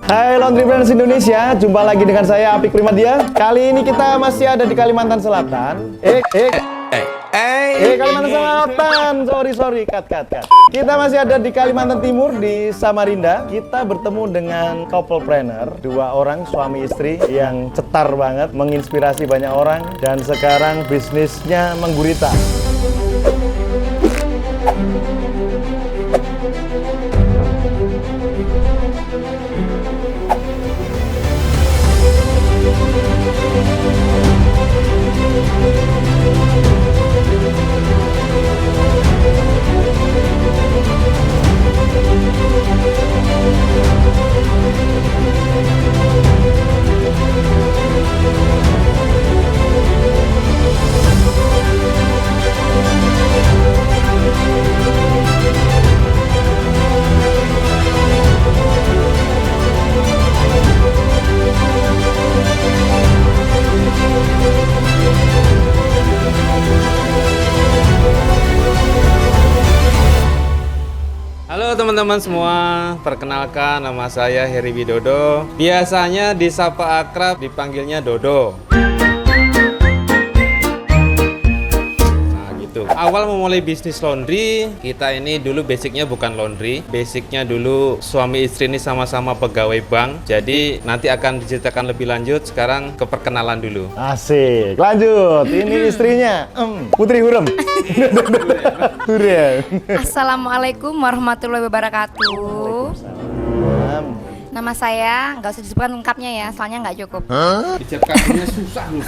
Hai Laundry Brands Indonesia, jumpa lagi dengan saya Apik Primadia. Kali ini kita masih ada di Kalimantan Selatan. Kalimantan Selatan. Sorry, cut. Kita masih ada di Kalimantan Timur di Samarinda. Kita bertemu dengan couplepreneur, dua orang suami istri yang cetar banget, menginspirasi banyak orang dan sekarang bisnisnya menggurita. Halo teman-teman semua, perkenalkan nama saya Heri Widodo. Biasanya disapa akrab dipanggilnya Dodo. Nah gitu. Awal memulai bisnis laundry, kita ini dulu basicnya bukan laundry. Basicnya dulu suami istri ini sama-sama pegawai bank. Jadi nanti akan diceritakan lebih lanjut. Sekarang ke perkenalan dulu. Asik, lanjut. Ini istrinya, Putri Hurem. Assalamualaikum warahmatullahi wabarakatuh. Waalaikumsalam. Nama saya nggak usah disebutkan lengkapnya ya, soalnya nggak cukup. Diceritakannya susah loh.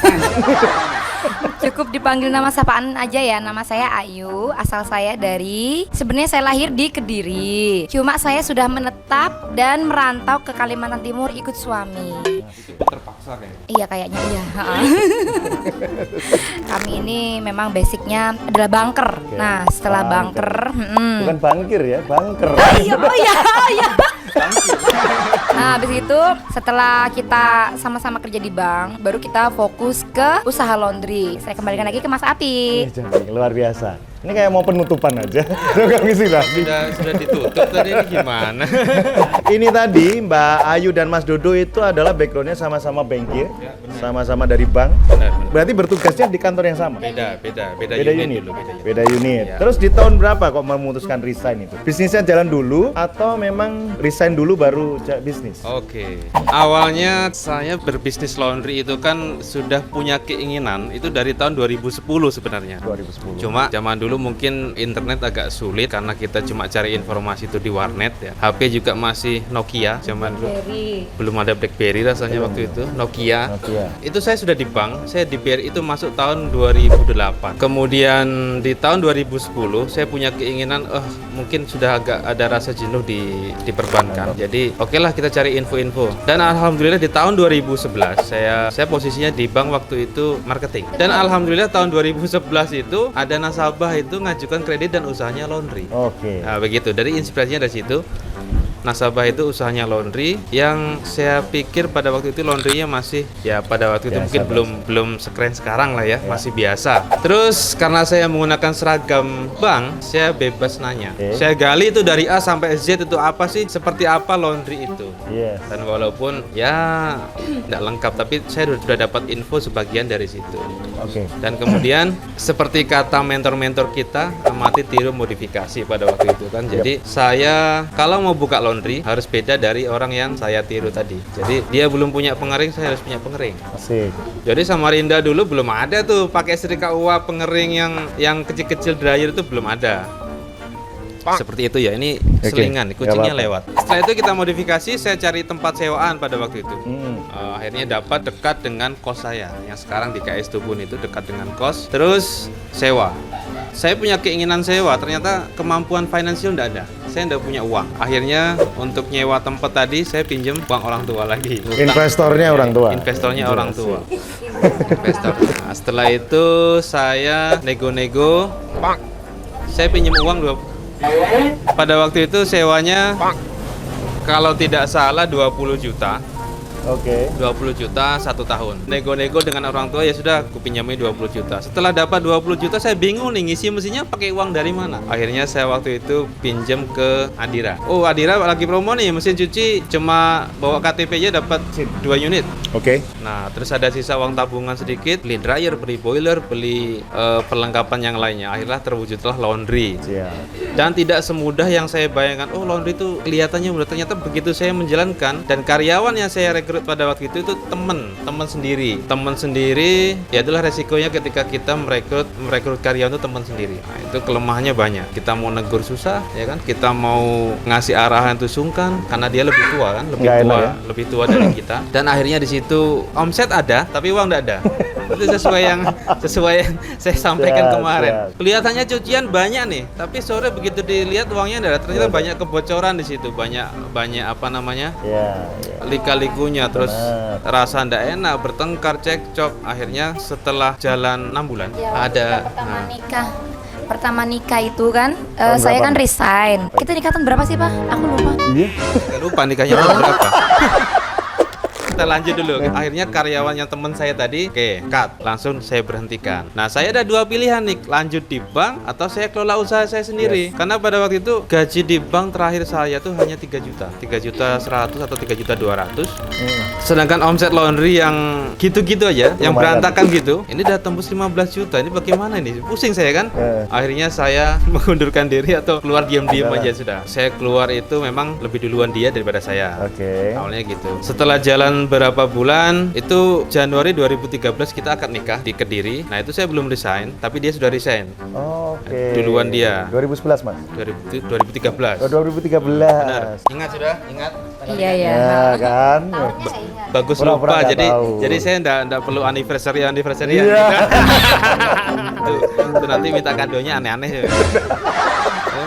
Cukup dipanggil nama sapaan aja ya. Nama saya Ayu, asal saya sebenarnya saya lahir di Kediri. Cuma saya sudah menetap dan merantau ke Kalimantan Timur ikut suami. Itu terpaksa kayaknya. Iya kayaknya iya. Kami ini memang basicnya adalah banker. Nah setelah banker, Bukan bangkir ya, banker. Iya. Nah, habis itu setelah kita sama-sama kerja di bank, baru kita fokus ke usaha laundry. Saya kembalikan lagi ke Mas Api. Luar biasa. Ini kayak mau penutupan aja. Sudah ditutup tadi, ini gimana? Ini tadi Mbak Ayu dan Mas Dodo itu adalah backgroundnya sama-sama bankir, sama-sama dari bank. Benar. Berarti bertugasnya di kantor yang sama. Beda unit. dulu, Beda unit. Ya. Terus di tahun berapa kok memutuskan resign itu? Bisnisnya jalan dulu atau memang resign dulu baru bisnis? Oke. Awalnya saya berbisnis laundry itu kan sudah punya keinginan itu dari tahun 2010 sebenarnya. 2010. Cuma zaman dulu mungkin internet agak sulit karena kita cuma cari informasi itu di warnet ya. HP juga masih Nokia zaman dulu. Belum ada BlackBerry rasanya waktu itu, Nokia. Itu saya sudah di bank, saya di BRI itu masuk tahun 2008. Kemudian di tahun 2010 saya punya keinginan mungkin sudah agak ada rasa jenuh di perbankan. Jadi okelah kita cari info-info. Dan alhamdulillah di tahun 2011 saya posisinya di bank waktu itu marketing. Dan alhamdulillah tahun 2011 itu ada nasabah itu ngajukan kredit dan usahanya laundry. Oke. Nah, begitu. Dari inspirasinya dari situ. Nasabah itu usahanya laundry yang saya pikir pada waktu itu laundrynya masih ya pada waktu itu mungkin belum sekeren sekarang lah ya, masih biasa. Terus karena saya menggunakan seragam bank, saya bebas nanya. Saya gali itu dari A sampai Z itu apa sih, seperti apa laundry itu. Dan walaupun ya tidak lengkap, tapi saya sudah dapat info sebagian dari situ. Dan kemudian seperti kata mentor-mentor kita, amati tiru modifikasi pada waktu itu kan. Jadi saya kalau mau buka laundry harus beda dari orang yang saya tiru tadi. Jadi dia belum punya pengering, saya harus punya pengering. Asik. Jadi Samarinda dulu belum ada tuh pakai setrika uap pengering yang kecil-kecil dryer itu belum ada. Seperti itu ya, ini selingan, kucingnya lewat. Setelah itu kita modifikasi, saya cari tempat sewaan pada waktu itu. Akhirnya dapat dekat dengan kos saya, yang sekarang di KS Tubun itu dekat dengan kos. Terus sewa. Saya punya keinginan sewa, ternyata kemampuan finansial tidak ada. Saya tidak punya uang. Akhirnya untuk nyewa tempat tadi saya pinjam uang orang tua lagi. Investornya orang tua. Investornya orang tua. Investor. Nah, setelah itu saya nego-nego. Saya pinjam uang pada waktu itu sewanya kalau tidak salah 20 juta. Oke. 20 juta 1 tahun. Nego-nego dengan orang tua, ya sudah aku pinjamin 20 juta. Setelah dapat 20 juta saya bingung nih ngisi mesinnya pakai uang dari mana. Akhirnya saya waktu itu pinjam ke Adira. Oh, Adira lagi promo nih, mesin cuci cuma bawa KTP aja dapat 2 unit. Oke. Nah, terus ada sisa uang tabungan sedikit, beli dryer, beli boiler, beli perlengkapan yang lainnya. Akhirnya terwujudlah laundry. Siap. Dan tidak semudah yang saya bayangkan. Oh, laundry itu kelihatannya mudah. Ternyata begitu saya menjalankan, dan karyawan yang saya rekrut pada waktu itu teman sendiri. Teman sendiri, ya itulah resikonya ketika kita merekrut karyawan itu teman sendiri. Nah, itu kelemahannya banyak. Kita mau negur susah, ya kan? Kita mau ngasih arahan itu sungkan karena dia lebih tua kan, Nggak enak ya? lebih tua dari kita. Dan akhirnya di situ omset ada, tapi uang nggak ada. Itu sesuai yang saya sampaikan Siap, kemarin. siap. Kelihatannya cucian banyak nih, tapi sore begitu dilihat uangnya ada. Ternyata banyak kebocoran di situ, banyak apa namanya? Ya. Lika-likunya, terus Benar. rasa ndak enak, bertengkar, cekcok. Akhirnya setelah jalan 6 bulan ada Pertama nikah itu kan, Tahun saya berapa kan nih? resign. Kita nikah tahun berapa sih, Pak? Aku lupa. Iya. Nggak lupa nikahnya tahun berapa. Kita lanjut dulu. Akhirnya karyawan yang teman saya tadi, oke, cut, langsung saya berhentikan. Nah, saya ada 2 pilihan nih, lanjut di bank atau saya kelola usaha saya sendiri. Karena pada waktu itu gaji di bank terakhir saya tuh hanya 3 juta, 3.100.000 atau 3.200.000. Sedangkan omset laundry yang gitu-gitu aja, yang Lumayan. berantakan gitu, ini udah tembus 15 juta. Ini bagaimana ini? Pusing saya kan? Akhirnya saya mengundurkan diri atau keluar diam-diam aja sudah. Saya keluar itu memang lebih duluan dia daripada saya. Oke. Awalnya gitu. Setelah jalan berapa bulan, itu Januari 2013 kita akad nikah di Kediri. Nah, itu saya belum resign, tapi dia sudah resign. Oke. Duluan dia. 2011, Mas. 2013. Oh, 2013. Benar. Ingat sudah? Ingat? Iya, iya. Ya kan? Bagus Pura-pura lupa. nggak tahu. Jadi saya enggak perlu anniversary Iya. itu nanti minta kadonya aneh-aneh ya.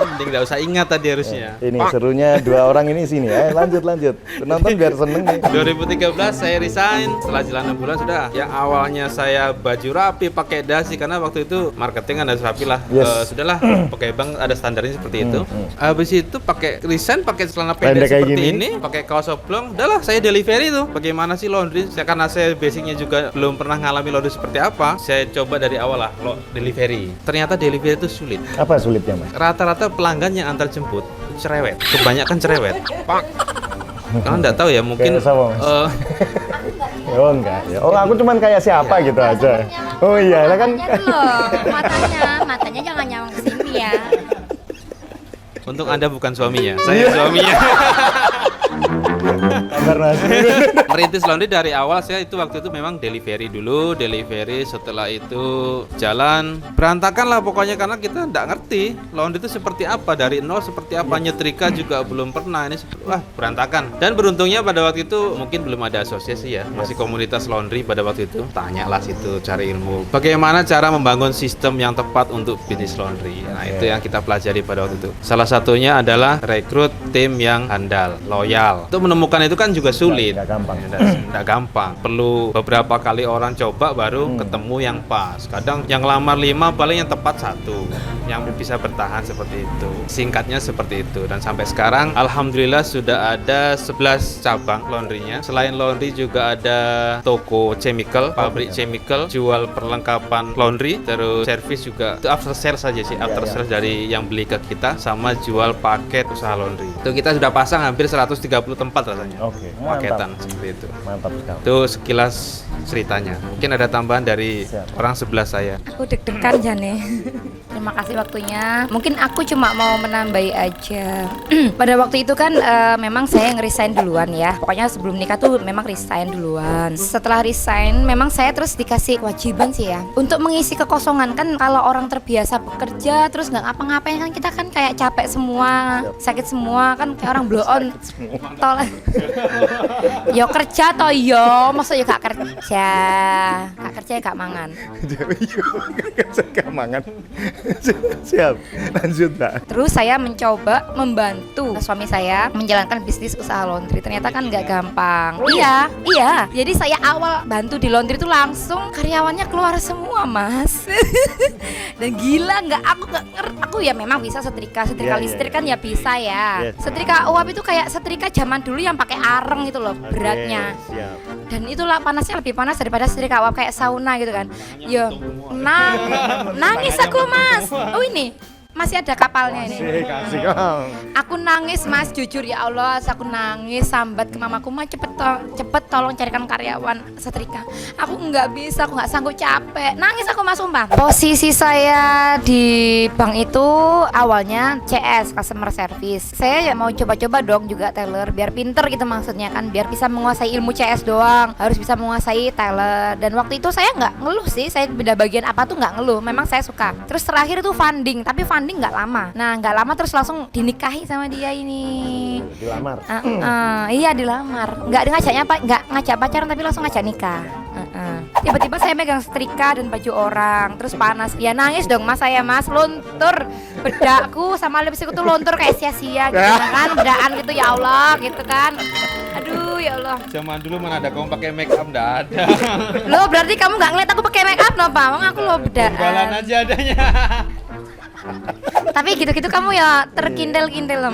Mending enggak usah ingat tadi harusnya. Ini serunya 2 orang ini sini. Lanjut. Penonton biar seneng nih. 2013 saya resign, setelah jalan 6 bulan sudah. Yang awalnya saya baju rapi, pakai dasi karena waktu itu marketing kan harus rapi lah. Yes. Sudahlah, pakai bank ada standarnya seperti itu. Habis itu pakai resign, pakai celana Pendek pendek kayak seperti gini. ini, pakai kaos oblong. Udahlah, saya delivery tuh. Bagaimana sih laundry? Karena saya basicnya juga belum pernah ngalami laundry seperti apa. Saya coba dari awal lah lo delivery. Ternyata delivery itu sulit. Apa sulitnya, Mas? Rata-rata pelanggan yang antar jemput cerewet, kebanyakan cerewet. Pak, kalian nggak tahu ya, mungkin Kayak siapa, Mas? Oh, enggak. Ya. Oh, aku cuman kayak siapa gitu aja. Oh iya, lah kan. Matanya dulu, matanya jangan nyawang ke sini ya. untung Anda bukan suaminya, saya suaminya. Kabar Mas. Merintis laundry dari awal saya itu waktu itu memang delivery dulu, setelah itu jalan berantakan lah pokoknya karena kita nggak ngerti laundry itu seperti apa, dari nol seperti apa, nyetrika juga belum pernah, ini wah berantakan. Dan beruntungnya pada waktu itu mungkin belum ada asosiasi ya, masih komunitas laundry pada waktu itu. Tanyalah situ, cari ilmu bagaimana cara membangun sistem yang tepat untuk bisnis laundry. Nah, itu yang kita pelajari pada waktu itu. Salah satunya adalah rekrut tim yang handal, loyal. Untuk menemukan itu kan juga sulit. Nggak gampang. Nggak gampang. Perlu beberapa kali orang coba baru ketemu yang pas. Kadang yang lamar 5 paling yang tepat 1 yang bisa bertahan seperti itu. Singkatnya seperti itu. Dan sampai sekarang alhamdulillah sudah ada 11 cabang laundrynya. Selain laundry juga ada toko chemical, pabrik chemical, jual perlengkapan laundry, terus service juga. Itu after sales saja sih, after sales dari yang beli ke kita, sama jual paket usaha laundry. Itu kita sudah pasang hampir 130 tempat rasanya. Oke, Paketan seperti itu. Mantap sekali. Itu sekilas ceritanya. Mungkin ada tambahan dari Siap. orang sebelah saya. Aku deg-degan Jane. Terima kasih waktunya. Mungkin aku cuma mau menambahi aja. Pada waktu itu kan memang saya nge-resign duluan ya. Pokoknya sebelum nikah tuh memang resign duluan. Setelah resign memang saya terus dikasih kewajiban sih ya untuk mengisi kekosongan. Kan kalau orang terbiasa bekerja terus nggak ngapa-ngapain kan kita kan kayak capek semua, sakit semua kan kayak orang blow on. Tol. Yo kerja toh yo, masa yo gak kerja. Gak kerja ya gak mangan. Gak mangan. Siap. Lanjut, Mbak. Terus saya mencoba membantu suami saya menjalankan bisnis usaha laundry. Ternyata kan nggak gampang. Iya. Jadi saya awal bantu di laundry itu langsung karyawannya keluar semua, Mas. Dan gila nggak, aku ya memang bisa setrika Iya, listrik iya, kan ya bisa ya. Iya. Setrika uap itu kayak setrika zaman dulu yang pakai areng itu loh, beratnya. Oke, siap. Dan itulah panasnya lebih panas daripada setrika uap kayak sauna gitu kan. Yo, nangis aku, Mas. Oh ini masih ada kapalnya ini. Kasih Kang. Aku nangis, Mas, jujur ya Allah, aku nangis sambat ke mamaku, "Ma, cepet tolong carikan karyawan setrika." Aku nggak bisa, aku nggak sanggup, capek. Nangis aku, Mas, sumpah. Posisi saya di bank itu awalnya CS, customer service. Saya ya mau coba-coba dong juga teller, biar pinter gitu maksudnya kan, biar bisa menguasai ilmu CS doang, harus bisa menguasai teller. Dan waktu itu saya nggak ngeluh sih, saya beda bagian apa tuh nggak ngeluh, memang saya suka. Terus terakhir itu funding, tapi funding nggak lama. Nah, nggak lama terus langsung dinikahi sama dia ini. Dilamar. Iya, dilamar. Nggak ngajak pacaran tapi langsung ngajak nikah. Tiba-tiba saya megang setrika dan baju orang, terus panas. Ya nangis dong, Mas, saya, Mas, luntur bedakku sama lipstikku tuh luntur kayak sia-sia gitu kan, bedaan gitu, ya Allah gitu kan. Aduh, ya Allah. Zaman dulu mana ada kamu pakai make up, enggak ada. Loh, berarti kamu nggak ngeliat aku pakai make up no, Pak? Emang aku lo bedaan. Balan aja adanya. Tapi gitu-gitu kamu ya terkindel-kindel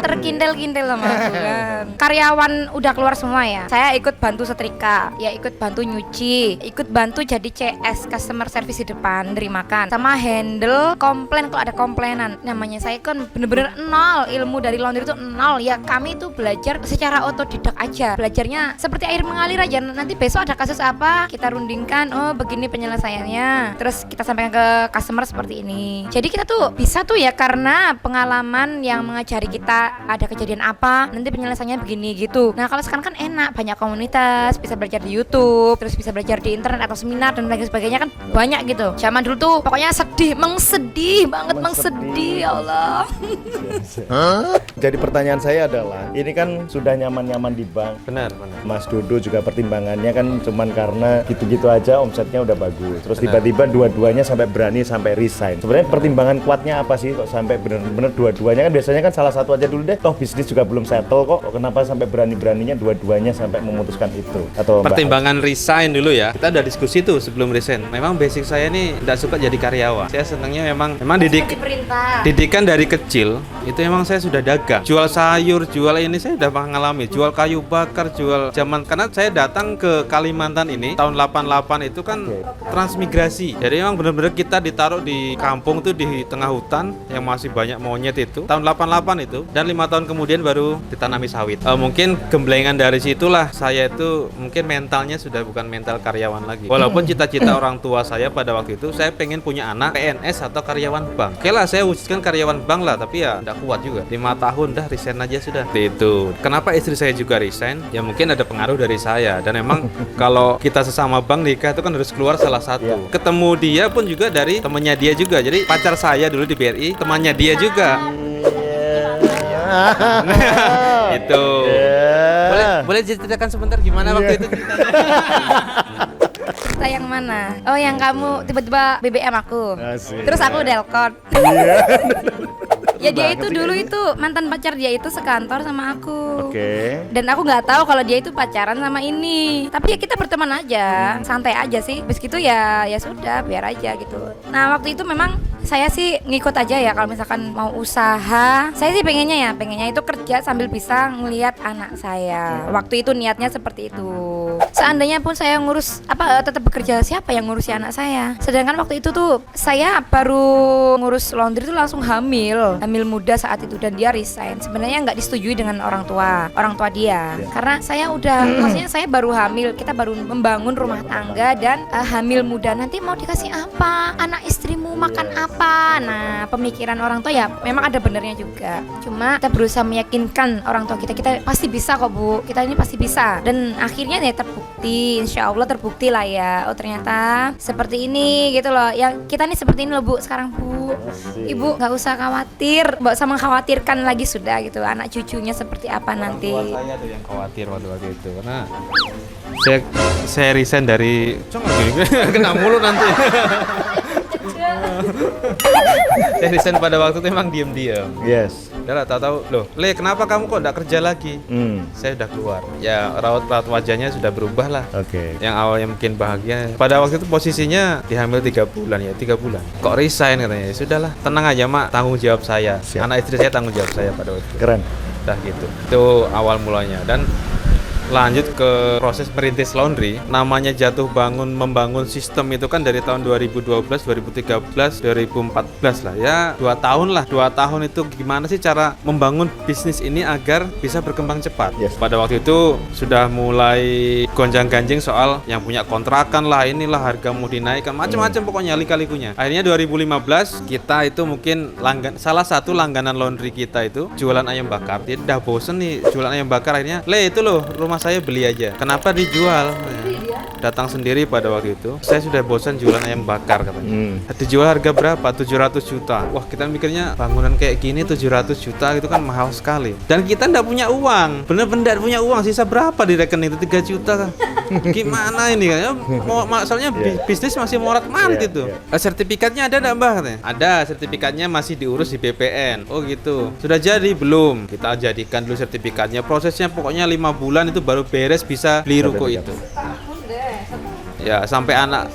sama aku kan. Karyawan udah keluar semua ya. Saya ikut bantu setrika, ya ikut bantu nyuci, ikut bantu jadi CS, customer service di depan, beri makan, sama handle komplain kalau ada komplainan. Namanya saya kan bener-bener nol, ilmu dari laundry itu nol. Ya kami itu belajar secara otodidak aja. Belajarnya seperti air mengalir aja. Nanti besok ada kasus apa, kita rundingkan, oh begini penyelesaiannya. Terus kita sampaikan ke customer seperti ini. Jadi kita tuh bisa tuh ya karena pengalaman yang mengajari kita ada kejadian apa, nanti penyelesaiannya begini gitu. Nah kalau sekarang kan enak, banyak komunitas, bisa belajar di YouTube, terus bisa belajar di internet atau seminar dan lain sebagainya kan banyak gitu. Zaman dulu tuh pokoknya mengsedih ya Allah. Jadi pertanyaan saya adalah, ini kan sudah nyaman-nyaman di bank. Benar. Mas Dodo juga pertimbangannya kan cuman karena gitu-gitu aja omsetnya udah bagus. Terus tiba-tiba dua-duanya sampai berani sampai resign. Sebenarnya pertimbangan kuatnya apa sih kok sampai bener-bener dua-duanya? Kan biasanya kan salah satu aja dulu deh, toh bisnis juga belum settle kok. Kenapa sampai berani-beraninya dua-duanya sampai memutuskan itu? Atau Pertimbangan resign dulu ya. Kita udah diskusi tuh sebelum resign. Memang basic saya nih tidak suka jadi karyawan. Saya senangnya memang didikan dari kecil itu memang saya sudah dagang. Jual sayur, jual ini saya udah mengalami. Jual kayu bakar, jual zaman karena saya datang ke Kalimantan ini tahun 88 itu kan transmigrasi. Jadi memang benar-benar kita ditaruh di kampung tuh di tengah hutan yang masih banyak monyet itu tahun 88 itu, dan 5 tahun kemudian baru ditanami sawit. Mungkin gemblengan dari situlah saya itu mungkin mentalnya sudah bukan mental karyawan lagi. Walaupun cita-cita orang tua saya pada waktu itu saya pengen punya anak PNS atau karyawan bank. Oke lah, saya wujudkan karyawan bank lah, tapi ya tidak kuat juga. 5 tahun dah resign aja sudah. Itu. Kenapa istri saya juga resign? Ya mungkin ada pengaruh dari saya, dan memang kalau kita sesama bank nikah itu kan harus keluar salah satu. Ketemu dia pun juga dari temannya dia juga. Jadi pacar saya dulu di BRI temannya dia juga. Itu. Boleh ceritakan sebentar gimana waktu itu ceritanya? Kita yang mana? Oh, yang kamu tiba-tiba BBM aku. Asik. Terus aku delkon. Ya dia itu dulu itu mantan pacar dia itu sekantor sama aku. Oke. Dan aku nggak tahu kalau dia itu pacaran sama ini. Tapi ya kita berteman aja, santai aja sih. Habis gitu ya sudah, biar aja gitu. Nah waktu itu memang saya sih ngikut aja ya kalau misalkan mau usaha. Saya sih pengennya itu kerja sambil bisa ngelihat anak saya. Waktu itu niatnya seperti itu. Seandainya pun saya ngurus tetap bekerja, siapa yang ngurusi anak saya? Sedangkan waktu itu tuh saya baru ngurus laundry tuh langsung hamil muda saat itu, dan dia resign. Sebenarnya nggak disetujui dengan orang tua dia, karena saya udah maksudnya saya baru hamil, kita baru membangun rumah tangga dan hamil muda, nanti mau dikasih apa? Anak istrimu makan apa? Nah pemikiran orang tua ya memang ada benernya juga. Cuma kita berusaha meyakinkan orang tua kita pasti bisa kok Bu, kita ini pasti bisa. Dan akhirnya ya terbukti, insya Allah terbukti lah ya. Oh ternyata seperti ini gitu loh. Yang kita nih seperti ini loh Bu sekarang Bu. Ibu nggak usah khawatir, nggak usah mengkhawatirkan lagi sudah gitu. Anak cucunya seperti apa nanti. Orang tua saya tuh yang khawatir waktu itu karena saya resign dari kena mulu nanti. Saya resign pada waktu itu memang diem-diem. Yes. Udah lah, tahu-tahu, loh, Le, kenapa kamu kok nggak kerja lagi? Saya udah keluar. Ya, raut wajahnya sudah berubah lah. Oke. Yang awalnya mungkin bahagia, pada waktu itu posisinya dihamil 3 bulan ya, 3 bulan. Kok resign katanya? Ya sudahlah, tenang aja mak, tanggung jawab saya. Siap. Anak istri saya tanggung jawab saya pada waktu itu. Keren. Udah gitu. Itu awal mulanya. Dan lanjut ke proses merintis laundry, namanya jatuh bangun membangun sistem itu kan dari tahun 2012, 2013, 2014 lah ya, 2 tahun lah. 2 tahun itu gimana sih cara membangun bisnis ini agar bisa berkembang cepat. Yes. Pada waktu itu sudah mulai gonjang-ganjing soal yang punya kontrakan lah, inilah harga mau dinaikkan, macam-macam pokoknya lika-likunya. Akhirnya 2015 kita itu mungkin salah satu langganan laundry kita itu jualan ayam bakar. Dia udah bosen nih jualan ayam bakar, akhirnya, Le, itu loh rumah saya beli aja. Kenapa dijual? Datang sendiri pada waktu itu. Saya sudah bosan jualan ayam bakar katanya. Dijual harga berapa? 700 juta. Wah, kita mikirnya bangunan kayak gini 700 juta itu kan mahal sekali. Dan kita nggak punya uang. Bener-bener punya uang. Sisa berapa di rekening itu? 3 juta kan? Gimana ini kan? Masalahnya bisnis masih morat-marit itu. Sertifikatnya ada nggak Mbak? Katanya. Ada, sertifikatnya masih diurus di BPN. Oh gitu. Sudah jadi belum? Kita jadikan dulu sertifikatnya. Prosesnya pokoknya 5 bulan itu baru beres bisa beli ruko itu. Ya, sampai anak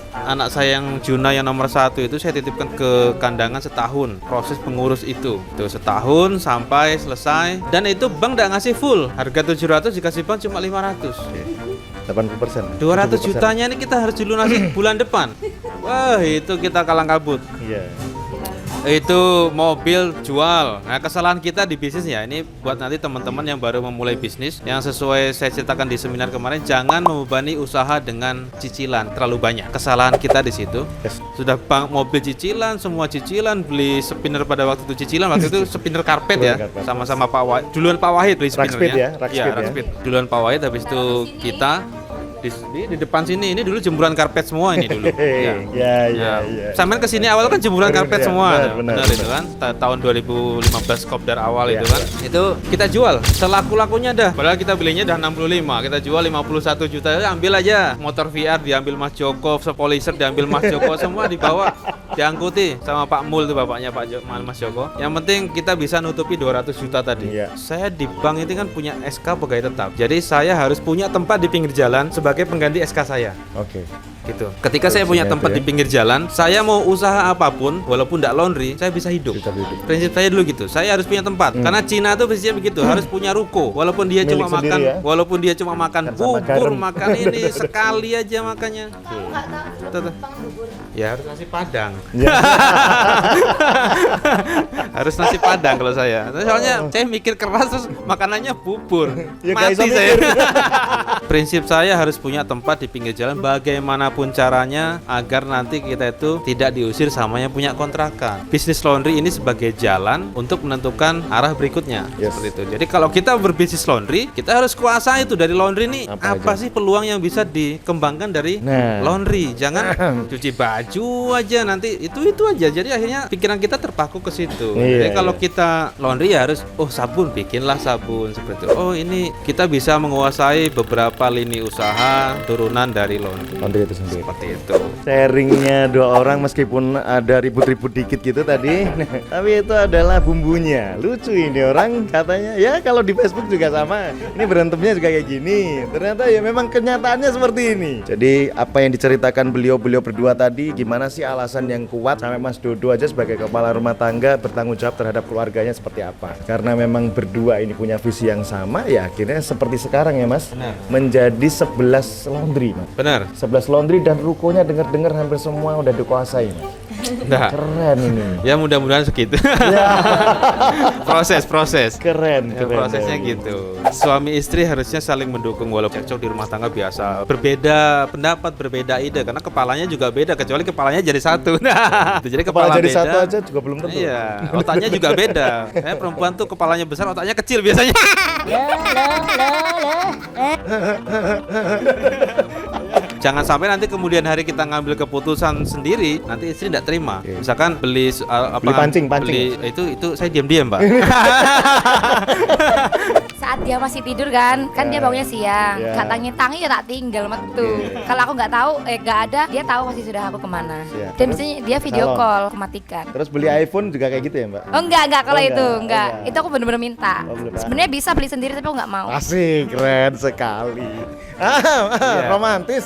saya yang Juna yang nomor 1 itu saya titipkan ke kandangan setahun proses pengurus itu setahun sampai selesai. Dan itu bank nggak ngasih full harga 700, dikasih bank cuma 500. 80%. 200 jutanya ini kita harus dilunasi bulan depan. Wah, itu kita kalang kabut. Iya. Itu mobil jual. Nah, kesalahan kita di bisnis ya, ini buat nanti teman-teman yang baru memulai bisnis, yang sesuai saya ceritakan di seminar kemarin, jangan membebani usaha dengan cicilan terlalu banyak. Kesalahan kita di situ. Yes. Sudah mobil cicilan, semua cicilan, beli spinner pada waktu itu cicilan, waktu itu spinner karpet ya, sama-sama Pak Wahid. Duluan Pak Wahid beli spinnernya. Rakspeed. Duluan Pak Wahid, habis itu kita di depan sini ini dulu jemuran karpet semua ini dulu. Ya. Sampai ke sini awal kan jemuran karpet semua. Benar itu kan. Tahun 2015 Kopdar awal itu kan. Itu kita jual selaku-lakunya dah. Padahal kita belinya dah 65, kita jual 51 juta. Ya, ambil aja. Motor VR diambil Mas Joko, Sepoliser diambil Mas Joko, semua dibawa, diangkuti sama Pak Mul tuh bapaknya Mas Joko. Yang penting kita bisa nutupi 200 juta tadi. Saya di bank itu kan punya SK pegawai tetap. Jadi saya harus punya tempat di pinggir jalan sebagai pengganti SK saya. Oke. Gitu. Ketika saya punya tempat di pinggir jalan, saya mau usaha apapun, walaupun tidak laundry, saya bisa hidup. Prinsip saya dulu gitu. Saya harus punya tempat. Karena Cina tuh prinsipnya begitu, harus punya ruko. Walaupun dia Milik cuma makan, ya? Walaupun dia cuma makan bubur, makan ini sekali aja makannya. Ya harus nasi Padang. Harus nasi Padang kalau saya. Soalnya saya mikir keras terus makanannya bubur. Mati saya. Prinsip saya harus punya tempat di pinggir jalan bagaimanapun caranya agar nanti kita itu tidak diusir sama yang punya kontrakan. Bisnis laundry ini sebagai jalan untuk menentukan arah berikutnya. Seperti itu. Jadi kalau kita berbisnis laundry, kita harus kuasai itu dari laundry ini apa sih peluang yang bisa dikembangkan dari laundry. Jangan cuci baju aja nanti itu aja. Jadi akhirnya pikiran kita terpaku ke situ. Jadi kalau kita laundry ya harus sabun, bikinlah sabun seperti itu. Oh, ini kita bisa menguasai beberapa lini usaha turunan dari laundry itu sendiri. Seperti itu. Sharingnya 2 orang meskipun ada ribut-ribut dikit gitu tadi, tapi itu adalah bumbunya. Lucu ini orang katanya. Ya kalau di Facebook juga sama. Ini berantemnya juga kayak gini. Ternyata ya memang kenyataannya seperti ini. Jadi apa yang diceritakan beliau berdua tadi, gimana sih alasan yang kuat sampai Mas Dodo aja sebagai kepala rumah tangga bertanggung jawab terhadap keluarganya seperti apa? Karena memang berdua ini punya visi yang sama, ya akhirnya seperti sekarang ya Mas. Benar. Menjadi 11 laundry Mas. Benar. 11 laundry dan rukonya dengar-dengar hampir semua udah dikuasai Mas. Nah, keren ini. Ya mudah-mudahan segitu. Proses. Keren. Prosesnya gitu. Suami istri harusnya saling mendukung walaupun cekcok di rumah tangga biasa. Berbeda pendapat, berbeda ide karena kepalanya juga beda kecuali kepalanya jadi satu. Nah, jadi kepala jadi beda, satu aja juga belum tentu. Iya, otaknya juga beda. Perempuan tuh kepalanya besar, otaknya kecil biasanya. Jangan sampai nanti kemudian hari kita ngambil keputusan sendiri, nanti istri tidak terima. Misalkan beli pancing. Itu saya diam-diam, Mbak. saat dia masih tidur kan dia bangunnya siang, Ya. gak tangi ya tak tinggal metu. Kalau aku nggak tahu, gak ada, dia tahu pasti sudah aku kemana. Siap. Dan biasanya dia video Salon. call, aku matikan. Terus beli iPhone juga kayak gitu ya Mbak? Oh enggak kalau Oh, itu enggak. enggak. Oh, enggak. Itu aku bener-bener minta. Oh, belum. Sebenarnya bisa beli sendiri tapi aku nggak mau. Asik, keren sekali. Iya. Romantis.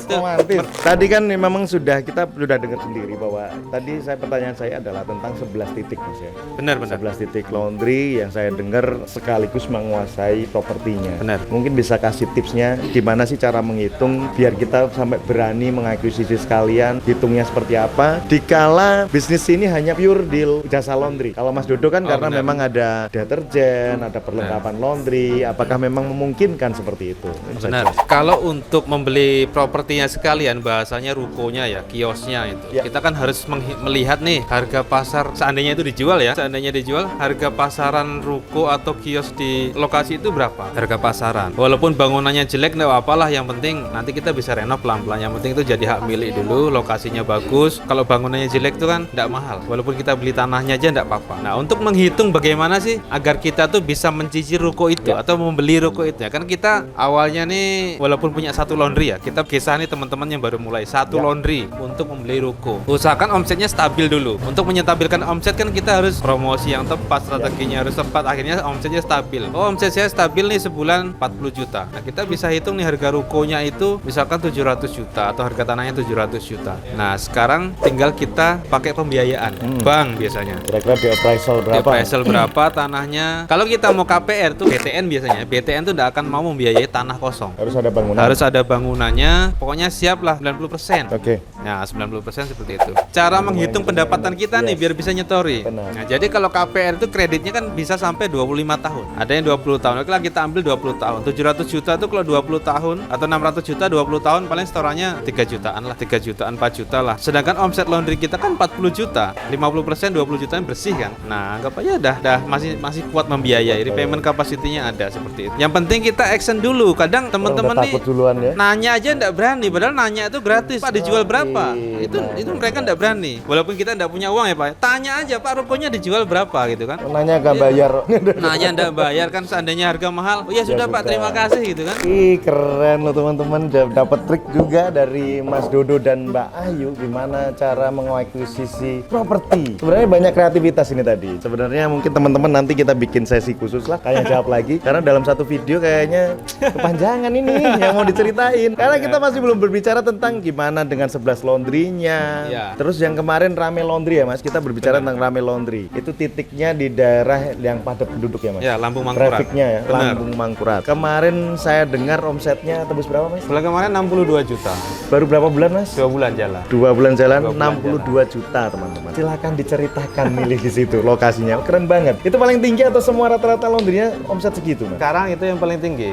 Tadi kan memang kita sudah dengar sendiri bahwa tadi pertanyaan saya adalah tentang 11 titik Mas ya. Benar. 11 titik laundry yang saya dengar sekaligus menguasai propertinya. Benar. Mungkin bisa kasih tipsnya gimana sih cara menghitung biar kita sampai berani mengakuisisi sekalian, hitungnya seperti apa. Dikala bisnis ini hanya pure deal jasa laundry. Kalau Mas Dodo kan karena benar. memang ada deterjen, ada perlengkapan laundry, apakah memang memungkinkan seperti itu? Bisa Benar. jelas. Kalau untuk membeli propertinya sekalian, bahasanya rukonya ya, kiosnya itu. Ya. Kita kan harus melihat nih harga pasar seandainya itu dijual ya. Seandainya dijual, harga pasaran ruko atau kios di lokasi itu berapa? Harga pasaran. Walaupun bangunannya jelek enggak apalah, yang penting nanti kita bisa renov pelan-pelan. Yang penting itu jadi hak milik dulu, lokasinya bagus. Kalau bangunannya jelek itu kan enggak mahal. Walaupun kita beli tanahnya aja enggak apa-apa. Nah, untuk menghitung bagaimana sih agar kita tuh bisa mencicil ruko itu atau membeli ruko itu ya. Kan kita awalnya nih walaupun punya satu laundry ya, kita kisah nih teman-teman yang baru mulai satu laundry untuk membeli ruko. Usahakan omsetnya stabil dulu. Untuk menyetabilkan omset kan kita harus promosi yang tepat, strateginya harus tepat, akhirnya omsetnya stabil. Oh, omset saya stabil nih sebulan 40 juta. Nah, kita bisa hitung nih harga rukonya itu misalkan 700 juta atau harga tanahnya 700 juta. Nah, sekarang tinggal kita pakai pembiayaan. Bank biasanya. Kira-kira di appraisal berapa? Appraisal berapa tanahnya? Kalau kita mau KPR tuh BTN biasanya. BTN tuh tidak akan mau membiayai tanah kosong. Harus ada bangunan. Harus ada bangunannya. Pokoknya siap lah 90%. Oke. Nah, 90% seperti itu. Cara menghitung pendapatan kita nih Yes. biar bisa nyetori. Benar. Nah, jadi kalau KPR itu kreditnya kan bisa sampai 25 tahun. Ada yang 20 tahun. Oke lah, kita ambil 20 tahun. 700 juta itu kalau 20 tahun atau 600 juta 20 tahun paling setorannya 3 jutaan lah, 3 jutaan, 4 juta lah. Sedangkan omset laundry kita kan 40 juta. 50% 20 jutaan bersih kan. Nah, anggap aja dah masih kuat membiayai. Repayment capacity-nya ada seperti itu. Yang penting kita action dulu. Kadang teman-teman Orang udah nih takut duluan ya. nanya aja enggak berani, padahal nanya itu gratis. Pak, dijual berapa? Nah. Itu mereka enggak berani. Walaupun kita enggak punya uang ya, Pak. Tanya aja, Pak, rukonya dijual berapa gitu kan. Nanya gak bayar. Nanya enggak bayar kan, seandainya harga mahal. Oh ya sudah, Pak, sudah. terima kasih gitu kan. Ih, keren loh teman-teman. Dapat trik juga dari Mas Dodo dan Mbak Ayu gimana cara mengakuisisi properti. Sebenarnya banyak kreativitas ini tadi. Sebenarnya mungkin teman-teman nanti kita bikin sesi khusus lah, kayak jawab lagi. Karena dalam satu video kayaknya kepanjangan ini yang mau diceritain. Karena kita masih belum berbicara tentang gimana dengan 11 laundrynya. Ya. Terus yang kemarin rame laundry ya Mas. Kita berbicara tentang rame laundry. Itu titiknya di daerah yang padat penduduk ya Mas. Ya, Lambung Mangkurat. Trafficnya ya, Benar. Lambung Mangkurat. Kemarin saya dengar omsetnya tembus berapa Mas? Bulan kemarin 62 juta. Baru berapa bulan Mas? 2 bulan jalan. 2 bulan jalan, 2 bulan 62 juta teman-teman. Silakan diceritakan milih di situ lokasinya. Keren banget. Itu paling tinggi atau semua rata-rata laundrynya omset segitu Mas? Sekarang itu yang paling tinggi.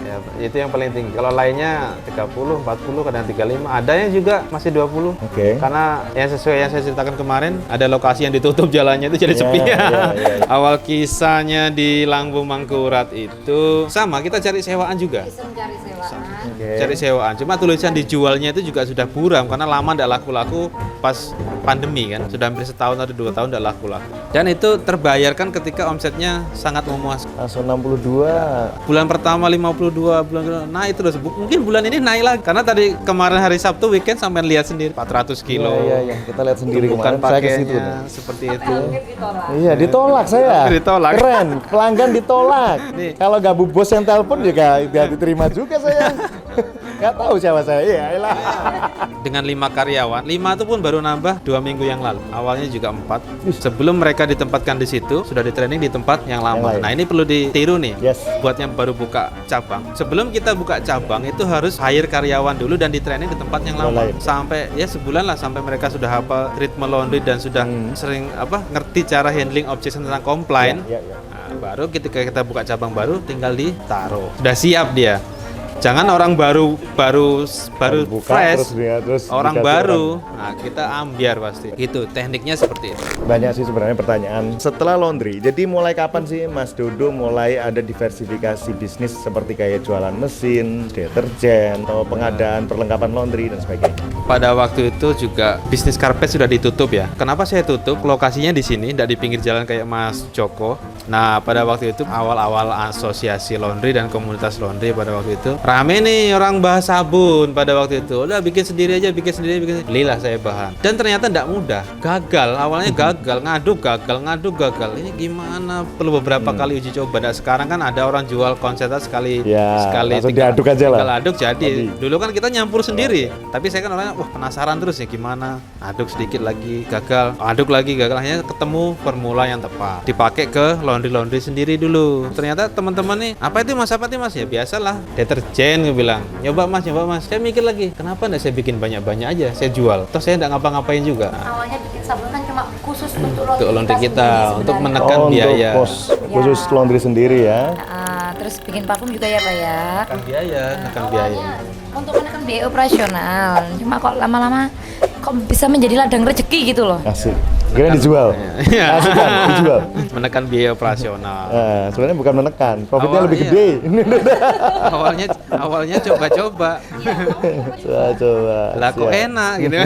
Ya, itu yang paling tinggi. Kalau lainnya 30, 40, kadang 35. Ada yang juga masih 20. Oke. Karena yang sesuai yang saya ceritakan kemarin, ada lokasi yang ditutup jalannya itu jadi Ya, sepi. ya, ya. Awal kisahnya di Lambung Mangkurat itu sama, kita cari sewaan juga. Mencari sewaan. Oke. Cari sewaan. Cuma tulisan dijualnya itu juga sudah buram karena lama tidak laku-laku pas pandemi kan. Sudah hampir setahun atau 2 tahun tidak laku-laku. Dan itu terbayarkan ketika omsetnya sangat memuaskan. Langsung 62. Bulan pertama 52, bulan kedua naik terus. Mungkin bulan ini naik lagi karena tadi kemarin hari Sabtu weekend sampai lihat sendiri 400 kilo. Iya. Kita lihat sendiri Bukan kemarin. Saya ke situ. pakainya seperti itu. Iya, ditolak saya. Ditolak. Keren, pelanggan ditolak. Nih. Kalau gak Bu Bos yang telepon juga gak diterima juga saya. Gak tahu siapa saya. Iya, elah. Dengan 5 karyawan, 5 itu pun baru nambah 2 minggu yang lalu. Awalnya juga 4. Sebelum mereka ditempatkan di situ, sudah di training di tempat yang lama. lain. Nah, ini perlu ditiru nih. Yes. Buat yang baru buka cabang. Sebelum kita buka cabang itu harus hire karyawan dulu dan di training di tempat yang lama. lain. Sampai ya sebulan lah sampai mereka sudah hafal treatment laundry dan sudah sering ngerti cara handling objection tentang complaint. Iya. Nah, baru ketika kita buka cabang baru tinggal ditaruh. Sudah siap dia. Jangan orang baru Buka, fresh, terus orang dikasih baru. Nah, kita ambiar pasti. Gitu, tekniknya seperti itu. Banyak sih sebenarnya pertanyaan setelah laundry. Jadi mulai kapan sih Mas Dodo mulai ada diversifikasi bisnis seperti kayak jualan mesin, deterjen, atau pengadaan perlengkapan laundry dan sebagainya? Pada waktu itu juga bisnis karpet sudah ditutup ya. Kenapa saya tutup? Lokasinya di sini, tidak di pinggir jalan kayak Mas Joko. Nah, pada waktu itu awal-awal asosiasi laundry dan komunitas laundry pada waktu itu rame nih orang bahas sabun pada waktu itu. Udah bikin sendiri aja, bikin sendiri. Belilah saya bahan. Dan ternyata tidak mudah. Gagal, awalnya gagal, ngaduk gagal. Ini gimana? Perlu beberapa kali uji coba. Nah, sekarang kan ada orang jual konsentrat sekali langsung diaduk aja lah. Tinggal aduk jadi. Dulu kan kita nyampur sendiri. Tapi saya kan orangnya wah penasaran terus ya gimana. Aduk sedikit lagi gagal, aduk lagi gagal. Akhirnya ketemu formula yang tepat. Dipakai ke laundry sendiri dulu. Ternyata teman-teman nih, apa itu Mas? Apa itu Mas? Ya biasalah, deterjen gue bilang. Nyoba Mas. Saya mikir lagi, kenapa enggak saya bikin banyak-banyak aja, saya jual. Terus saya enggak ngapa-ngapain juga. Awalnya bikin sabun kan cuma khusus untuk laundry kita, untuk menekan biaya. Khusus laundry sendiri ya. Terus bikin parfum juga ya Pak ya. Menekan biaya. Awalnya untuk menekan biaya operasional. Cuma kok lama-lama kok bisa menjadi ladang rezeki gitu loh. Asik. Kira dijual. Iya. Asik kan? Dijual. Menekan biaya operasional. Sebenarnya bukan menekan, profitnya Awalnya. lebih gede. awalnya coba-coba. Coba. Lah kok Siap. enak gitu.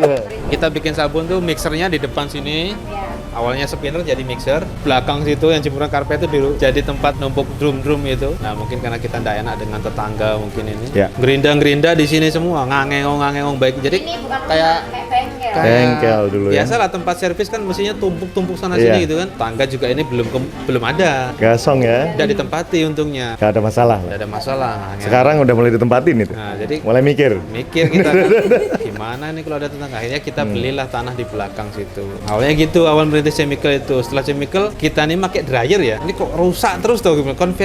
Siap. Kita bikin sabun tuh mixernya di depan sini. Awalnya spinner jadi mixer, belakang situ yang jemuran karpet itu dulu jadi tempat numpuk drum itu. Nah mungkin karena kita ndak enak dengan tetangga mungkin ini. Ya. Gerinda di sini semua, ngangengong baik. Jadi Ini bukan kayak bengkel. Bengkel dulu ya. Biasalah tempat servis kan mestinya tumpuk sana Iya. sini gitu kan. Tangga juga ini belum ada. Gasong ya. Tidak ditempati untungnya. Gak ada masalah. Tidak ada masalah. Sekarang udah mulai ditempatin itu. Nah, jadi Mulai mikir. kita kan gimana nih kalau ada tetangga. Akhirnya kita belilah tanah di belakang situ. Awalnya gitu, awal merintis chemical itu. Setelah chemical kita nih pakai dryer ya. Ini kok rusak terus tuh.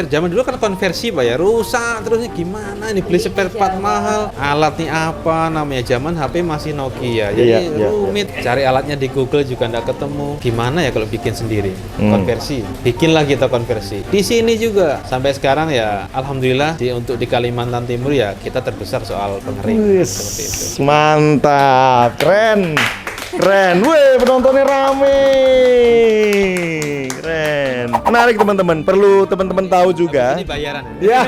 Zaman dulu kan konversi Pak ya. Rusak terusnya gimana ini beli spare part mahal. Alat nih apa namanya? Zaman HP masih Nokia. Jadi Iya. rumit. Cari alatnya di Google juga nggak ketemu. Gimana ya kalau bikin sendiri? Konversi. Bikinlah kita konversi. Di sini juga sampai sekarang ya alhamdulillah untuk di Kalimantan Timur ya kita terbesar soal pengering seperti itu. Mantap, keren. Weh, penontonnya rame. Keren. Menarik teman-teman. Perlu teman-teman tahu juga. Ini bayaran. Ya,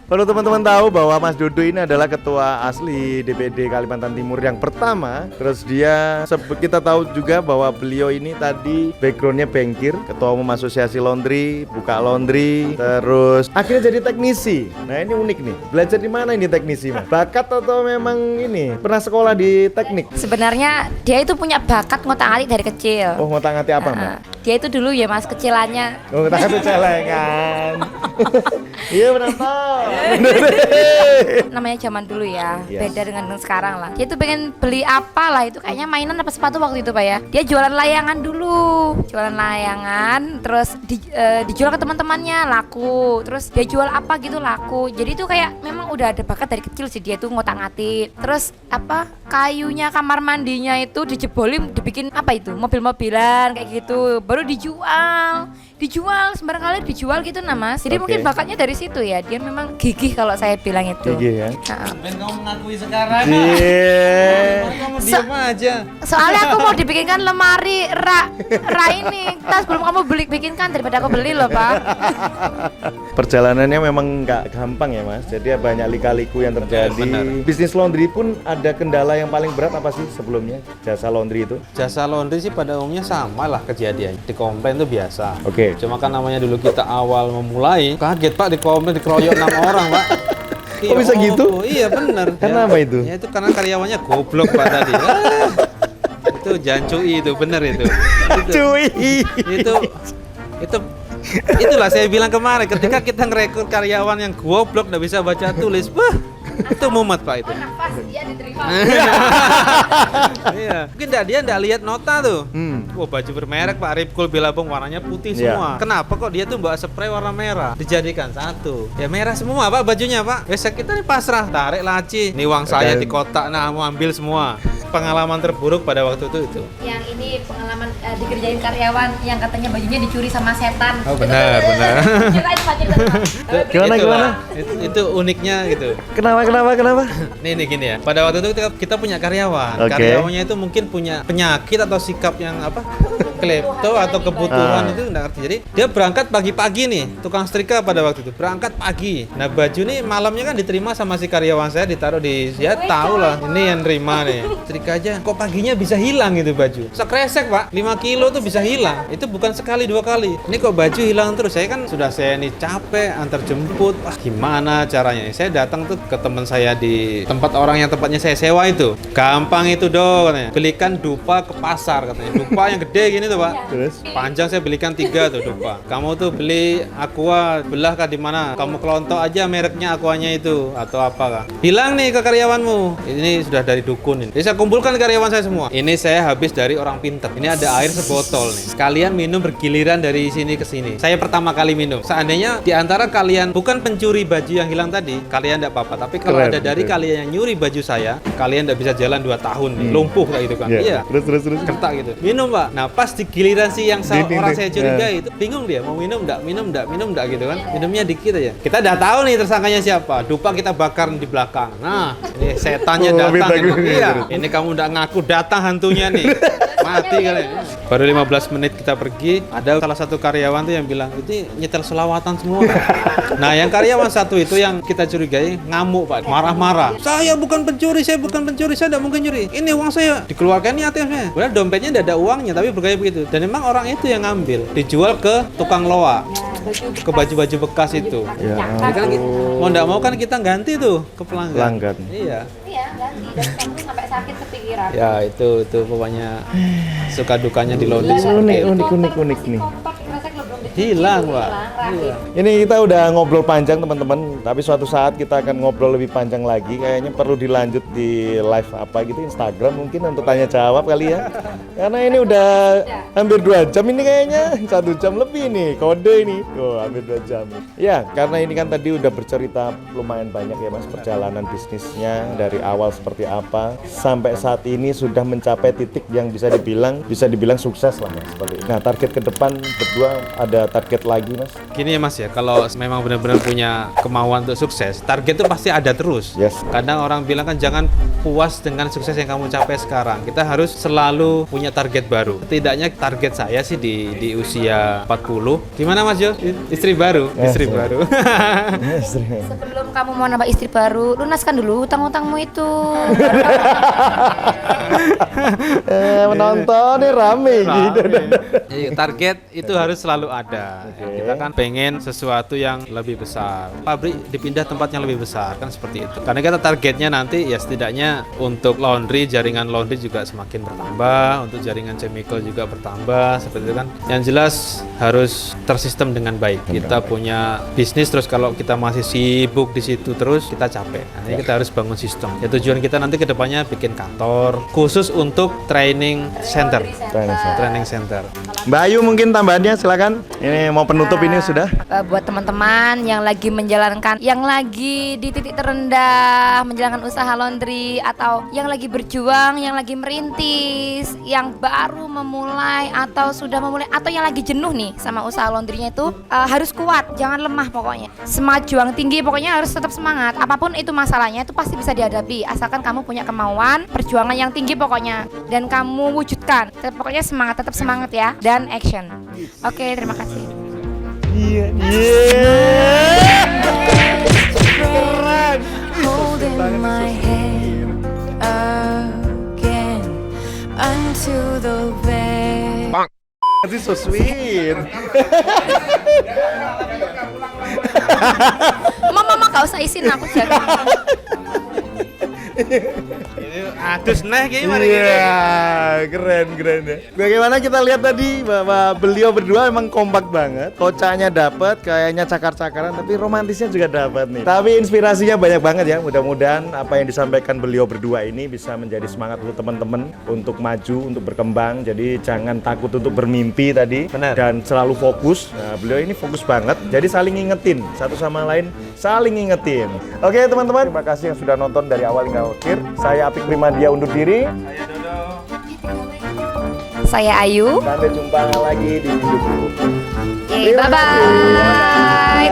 perlu teman-teman tahu bahwa Mas Dodo ini adalah ketua asli DPD Kalimantan Timur yang pertama. Terus dia, kita tahu juga bahwa beliau ini tadi backgroundnya bankir, ketua umum asosiasi laundry, buka laundry, terus akhirnya jadi teknisi. Nah ini unik nih. Belajar di mana ini teknisi, Mas? Bakat atau memang ini pernah sekolah di teknik? Sebenarnya dia itu punya bakat ngotak-atik dari kecil. Oh, ngotak-ngatik apa, Mbak? Dia itu dulu ya Mas kecilannya. Oh, ngotak-ngatik celengan. Iya benar toh. Namanya zaman dulu ya, Yes. beda dengan sekarang lah. Dia tuh pengen beli apa lah, itu kayaknya mainan apa sepatu waktu itu Pak ya. Dia jualan layangan dulu, terus dijual ke teman-temannya, laku. Terus dia jual apa gitu laku. Jadi itu kayak memang udah ada bakat dari kecil sih dia tuh ngotak-ngatik. Terus kayunya kamar mandinya itu dijebolin, dibikin mobil-mobilan kayak gitu, baru dijual sembarang kali dijual gitu nah Mas. Jadi Oke. mungkin bakatnya dari situ ya. Dia memang gigih kalau saya bilang itu. Gigih ya. Ben kamu mengakui sekarang. Kamu diam aja. Soalnya aku mau dibikinkan lemari ini tas belum kamu bikinkan daripada aku beli loh Pak. Perjalanannya memang nggak gampang ya Mas. Jadi banyak lika-liku yang terjadi. Benar. Bisnis laundry pun ada kendala yang paling berat apa sih sebelumnya jasa laundry itu? Jasa laundry sih pada umumnya sama lah kejadian. Dikomplain itu biasa. Oke. Cuma kan namanya dulu kita awal memulai, kaget Pak dikomplain dikeroyok 6 orang Pak. Kok bisa gitu? Iya benar. Karena apa itu? Ya itu karena karyawannya goblok Pak tadi. Itu jancui itu benar itu. Cuy. Itulah saya bilang kemarin ketika kita ngerekrut karyawan yang goblok nggak bisa baca tulis, wah itu mumet Pak itu. Pas dia diterima. Iya. Mungkin dia nggak lihat nota tuh. Hmm. Wah baju bermerek Pak Ripkul Billabong warnanya putih Iya. semua. Kenapa kok dia tuh bawa spray warna merah? Dijadikan satu. Ya merah semua Pak bajunya Pak. Besok kita nih pasrah, tarik laci. Nih uang saya Dan- di kotak, nah mau ambil semua. pengalaman terburuk pada waktu itu. Yang ini pengalaman dikerjain karyawan yang katanya bajunya dicuri sama setan. Oh benar. Ceritain Pak, ceritain. Gimana? Itu uniknya gitu. Kenapa? Nih gini ya. Pada waktu itu kita punya karyawan. Oke. Karyawannya itu mungkin punya penyakit atau sikap yang klepto atau kebutuhan itu nggak ngerti. Jadi dia berangkat pagi-pagi nih, tukang setrika pada waktu itu berangkat pagi. Nah baju nih malamnya kan diterima sama si karyawan saya, ditaruh di, ya tahu lah, ini yang terima nih. Setrika aja, kok paginya bisa hilang gitu baju. Sekresek Pak, 5 kilo tuh bisa hilang. Itu bukan sekali 2 kali. Ini kok baju hilang terus. Saya kan sudah nih capek antar jemput. Wah gimana caranya? Saya datang tuh ke teman saya di tempat orang yang tempatnya saya sewa itu. Gampang itu dong katanya. Belikan dupa ke pasar katanya. Dupa yang gede gini tuh Pak. Terus? Panjang saya belikan 3 tuh dupa. Kamu tuh beli aqua belah kah di mana? Kamu kelontok aja mereknya aquanya itu atau apa kah? Bilang nih ke karyawanmu. Ini sudah dari dukun ini. Jadi saya kumpulkan karyawan saya semua. Ini saya habis dari orang pinter. Ini ada air sebotol nih. Kalian minum bergiliran dari sini ke sini. Saya pertama kali minum. Seandainya di antara kalian bukan pencuri baju yang hilang tadi, kalian enggak apa-apa. Tapi kalau Keren, ada dari keren. kalian yang nyuri baju saya, kalian enggak bisa jalan 2 tahun nih. Lumpuh kayak gitu kan. Iya. Terus. Kertak gitu. Minum Pak. Nah pas di giliran si yang orang saya curigai itu bingung dia mau minum enggak gitu kan. Minumnya dikit aja. Kita udah tahu nih tersangkanya siapa. Dupa kita bakar di belakang. Nah ini setannya datang. Iya. Ini kamu udah ngaku datang hantunya nih. Mati kalian. Baru 15 menit kita pergi, ada salah satu karyawan tuh yang bilang, ini nyetel selawatan semua. Nah, yang karyawan satu itu yang kita curigai ngamuk, Pak. Marah-marah. Saya bukan pencuri, saya tidak mungkin nyuri. Ini uang saya. Dikeluarkan nih ATM-nya. Padahal dompetnya tidak ada uangnya, tapi bergaya begitu. Dan memang orang itu yang ngambil, dijual ke tukang loa. Ke baju-baju bekas itu. Ya Jadi kan mau nggak mau kan kita ganti tuh ke pelanggan. Iya. Iya, ganti dan kamu sampai sakit kepikiran. Ya itu pokoknya suka dukanya di laundry. Unik nih. Hilang, Pak. Iya. Ini kita udah ngobrol panjang teman-teman, tapi suatu saat kita akan ngobrol lebih panjang lagi. Kayaknya perlu dilanjut di live apa gitu, Instagram mungkin untuk tanya jawab kali ya. Karena ini udah hampir 2 jam ini kayaknya, 1 jam lebih nih kode ini. Oh, hampir 2 jam. Ya, karena ini kan tadi udah bercerita lumayan banyak ya Mas perjalanan bisnisnya dari awal seperti apa sampai saat ini sudah mencapai titik yang bisa dibilang sukses lah Mas seperti ini. Nah, target ke depan berdua ada target lagi Mas? Gini ya Mas ya, kalau memang benar-benar punya kemauan untuk sukses, target itu pasti ada terus. Yes. Kadang orang bilang kan jangan puas dengan sukses yang kamu capai sekarang. Kita harus selalu punya target baru. Setidaknya target saya sih di usia 40. Gimana Mas Jo? Istri baru? Istri baru. Sebelum kamu mau nambah istri baru, lunaskan dulu utang-utangmu itu. Menonton nih rame gitu. Jadi target itu harus selalu ada. Kita kan pengen sesuatu yang lebih besar. Pabrik dipindah tempat yang lebih besar kan seperti itu. Karena kita targetnya nanti ya setidaknya untuk laundry, jaringan laundry juga semakin bertambah, untuk jaringan chemical juga bertambah seperti itu kan. Yang jelas harus tersistem dengan baik. Kita punya bisnis terus kalau kita masih sibuk di situ terus kita capek. Nah, ini kita harus bangun sistem. Ya tujuan kita nanti kedepannya bikin kantor khusus untuk training center. Training center. Mbak Ayu mungkin tambahannya silakan. Ini mau penutup ini sudah. Buat teman-teman yang lagi menjalankan, yang lagi di titik terendah menjalankan usaha laundry, atau yang lagi berjuang, yang lagi merintis, yang baru memulai atau sudah memulai, atau yang lagi jenuh nih sama usaha laundrynya itu, harus kuat, jangan lemah pokoknya. Semangat juang tinggi, pokoknya harus tetap semangat. Apapun itu masalahnya itu pasti bisa dihadapi, asalkan kamu punya kemauan, perjuangan yang tinggi pokoknya, dan kamu wujudkan. Pokoknya semangat, tetap semangat ya, dan action. Oke, terima kasih. Iya. Keren. Holding my hand again unto the bed. This is so sweet. Mama gak usah isin, aku jaga. Adus neh gimana Iya, keren ya. Bagaimana kita lihat tadi bahwa beliau berdua emang kompak banget. Kocaknya dapat, kayaknya cakar-cakaran, tapi romantisnya juga dapat nih. Tapi inspirasinya banyak banget ya. Mudah-mudahan apa yang disampaikan beliau berdua ini bisa menjadi semangat untuk teman-teman untuk maju, untuk berkembang. Jadi jangan takut untuk bermimpi tadi. Benar. Dan selalu fokus. Nah, beliau ini fokus banget. Jadi saling ngingetin satu sama lain, saling ngingetin. Oke teman-teman, terima kasih yang sudah nonton dari awal hingga akhir. Saya Apik Primandia undur diri. Saya Dodo. Saya Ayu. Sampai jumpa lagi di YouTube. Bye bye.